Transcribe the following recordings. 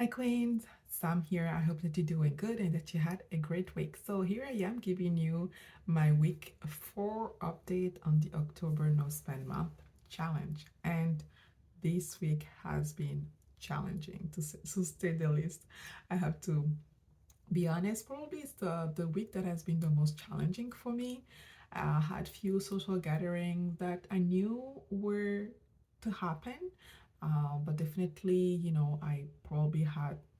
Hi, Queens. Sam here. I hope that you're doing good and that you had a great week. So, here I am giving you my week 4 update on the October No Spend Month challenge. And this week has been challenging to say the least. I have to be honest, probably it's the week that has been the most challenging for me. I had few social gatherings that I knew were to happen, but definitely, I probably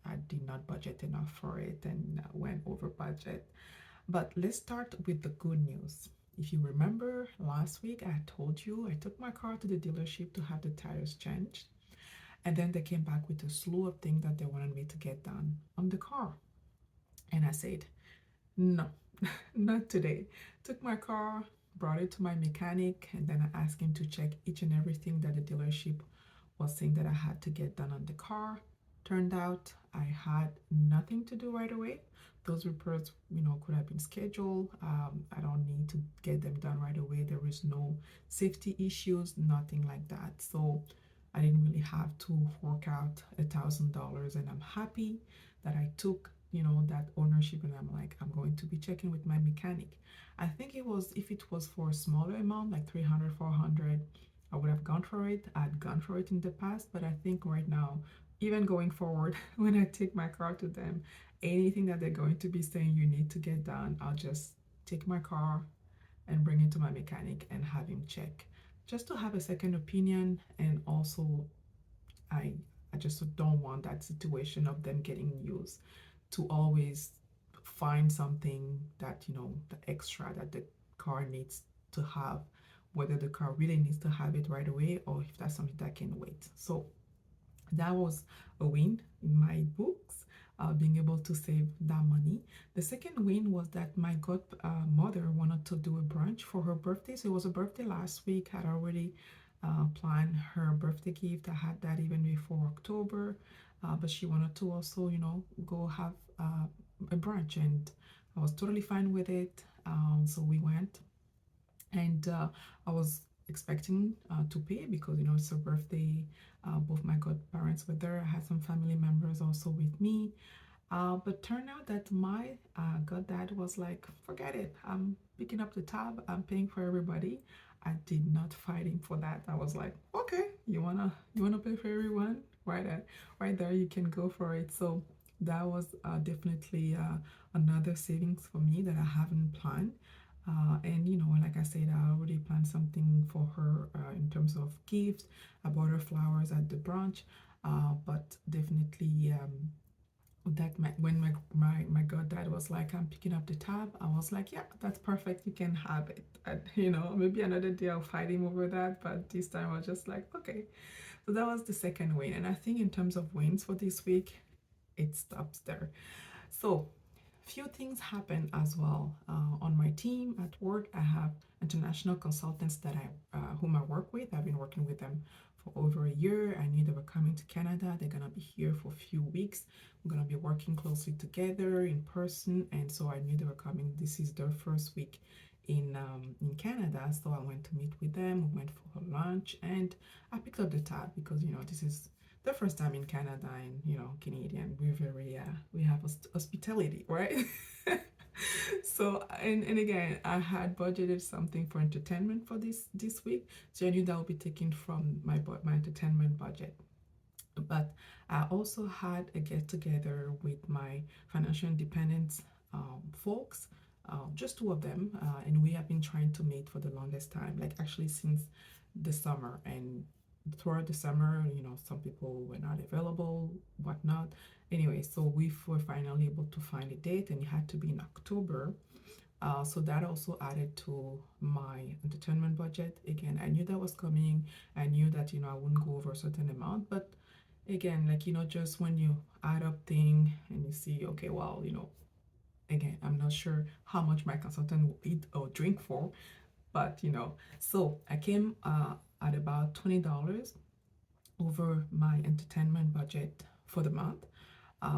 I did not budget enough for it and went over budget. But let's start with the good news. If you remember last week, I told you I took my car to the dealership to have the tires changed, and then they came back with a slew of things that they wanted me to get done on the car. And I said, no, not today. Took my car, brought it to my mechanic, and then I asked him to check each and everything that the dealership was saying that I had to get done on the car. Turned out I had nothing to do right away. Those repairs, could have been scheduled. I don't need to get them done right away. There was no safety issues, nothing like that. So I didn't really have to fork out $1,000, and I'm happy that I took that ownership, and I'm like, I'm going to be checking with my mechanic. I think it was, if it was for a smaller amount like 300, 400, I would have gone for it. I'd gone for it in the past, but I think right now, even going forward, when I take my car to them, anything that they're going to be saying you need to get done, I'll just take my car and bring it to my mechanic and have him check, just to have a second opinion. And also, I I just don't want that situation of them getting used to always find something that, the extra that the car needs to have, whether the car really needs to have it right away or if that's something that can wait. So that was a win in my books, being able to save that money. The second win was that my godmother wanted to do a brunch for her birthday. So it was a birthday last week. Had already planned her birthday gift. I had that even before October, but she wanted to also, go have a brunch, and I was totally fine with it. So we went, and I was expecting to pay because it's her birthday. Both my godparents were there. I had some family members also with me, but turned out that my goddad was like, forget it. I'm picking up the tab. I'm paying for everybody. I did not fight him for that. I was like, okay, you wanna pay for everyone? Right there, you can go for it. So that was definitely another savings for me that I haven't planned. And like I said, I already planned something for her in terms of gifts. I bought her flowers at the brunch, but definitely when my goddad was like, I'm picking up the tab, I was like, yeah, that's perfect, you can have it. And, maybe another day I'll fight him over that, but this time I was just like, okay. So that was the second win, and I think in terms of wins for this week, it stops there. So few things happen as well on my team at work. I have international consultants that I whom I work with. I've been working with them for over a year. I knew they were coming to Canada. They're gonna be here for a few weeks. We're gonna be working closely together in person, and so I knew they were coming. This is their first week in Canada, so I went to meet with them. We went for lunch, and I picked up the tab because this is the first time in Canada, and Canadian, we're very we have hospitality, right? So, and again, I had budgeted something for entertainment for this week, so I knew that would be taken from my entertainment budget. But I also had a get together with my financial independence folks, just two of them, and we have been trying to meet for the longest time, like actually since the summer. And throughout the summer, some people were not available, whatnot. Anyway, so we were finally able to find a date, and it had to be in October. So that also added to my entertainment budget. Again, I knew that was coming. I knew that I wouldn't go over a certain amount, but again, like just when you add up thing and you see, okay, well, again, I'm not sure how much my consultant will eat or drink for, but so I came at about $20 over my entertainment budget for the month,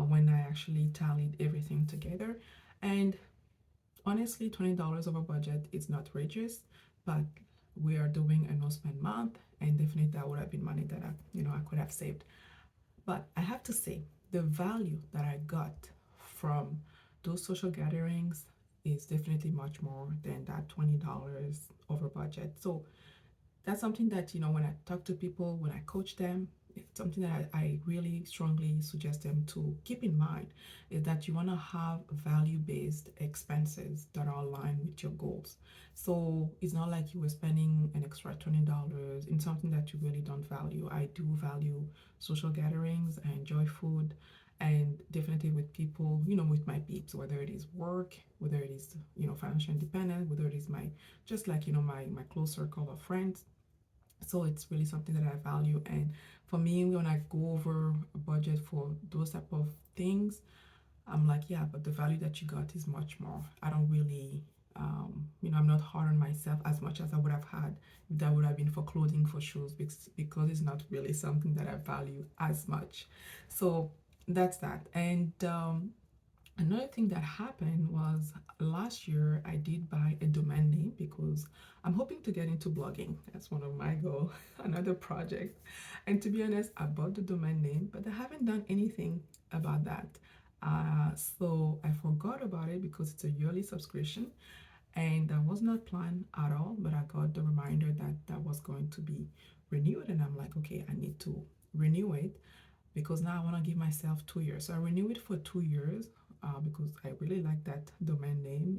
when I actually tallied everything together. And honestly, $20 over budget is not outrageous, but we are doing a no spend month, and definitely that would have been money that I could have saved. But I have to say, the value that I got from those social gatherings is definitely much more than that $20 over budget. So that's something that, when I talk to people, when I coach them, it's something that I really strongly suggest them to keep in mind, is that you want to have value-based expenses that are aligned with your goals. So it's not like you were spending an extra $20 in something that you really don't value. I do value social gatherings. I enjoy food, and definitely with people, with my peeps, whether it is work, whether it is, financial independence, whether it is my, just like, my close circle of friends. So it's really something that I value. And for me, when I go over a budget for those type of things, I'm like, yeah, but the value that you got is much more. I don't really, I'm not hard on myself as much as I would have had if that would have been for clothing, for shoes, because it's not really something that I value as much. So that's that. And another thing that happened was last year I did buy a domain name because I'm hoping to get into blogging. That's one of my goals, another project. And to be honest, I bought the domain name, but I haven't done anything about that. So I forgot about it because it's a yearly subscription and that was not planned at all, but I got the reminder that that was going to be renewed. And I'm like, okay, I need to renew it because now I want to give myself 2 years. So I renew it for 2 years because I really like that domain name.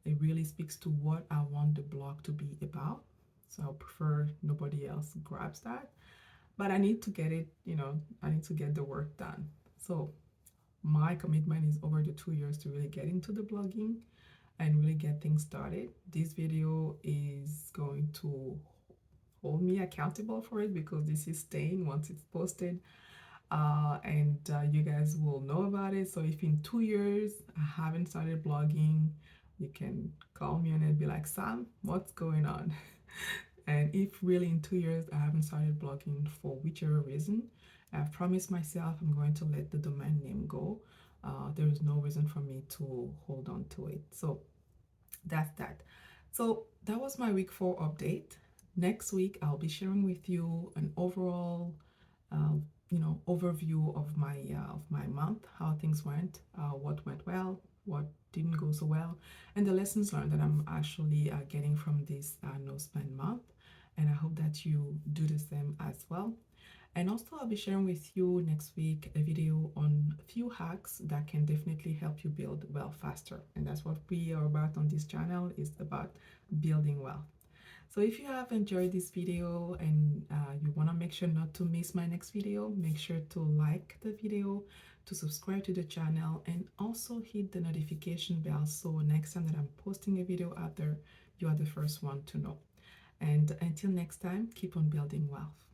It really speaks to what I want the blog to be about. So I prefer nobody else grabs that. But I need to get it, I need to get the work done. So my commitment is over the 2 years to really get into the blogging and really get things started. This video is going to hold me accountable for it because this is staying once it's posted, and you guys will know about it. So if in 2 years I haven't started blogging, you can call me and be like, Sam, what's going on? And if really in 2 years I haven't started blogging for whichever reason, I've promised myself I'm going to let the domain name go. There is no reason for me to hold on to it. So that's that. So that was my week 4 update. Next week, I'll be sharing with you an overall, uh, overview of my month, how things went, what went well, what didn't go so well, and the lessons learned that I'm actually getting from this no spend month. And I hope that you do the same as well. And also, I'll be sharing with you next week a video on a few hacks that can definitely help you build wealth faster. And that's what we are about on this channel, is about building wealth. So if you have enjoyed this video and you want to make sure not to miss my next video, make sure to like the video, to subscribe to the channel, and also hit the notification bell so next time that I'm posting a video out there, you are the first one to know. And until next time, keep on building wealth.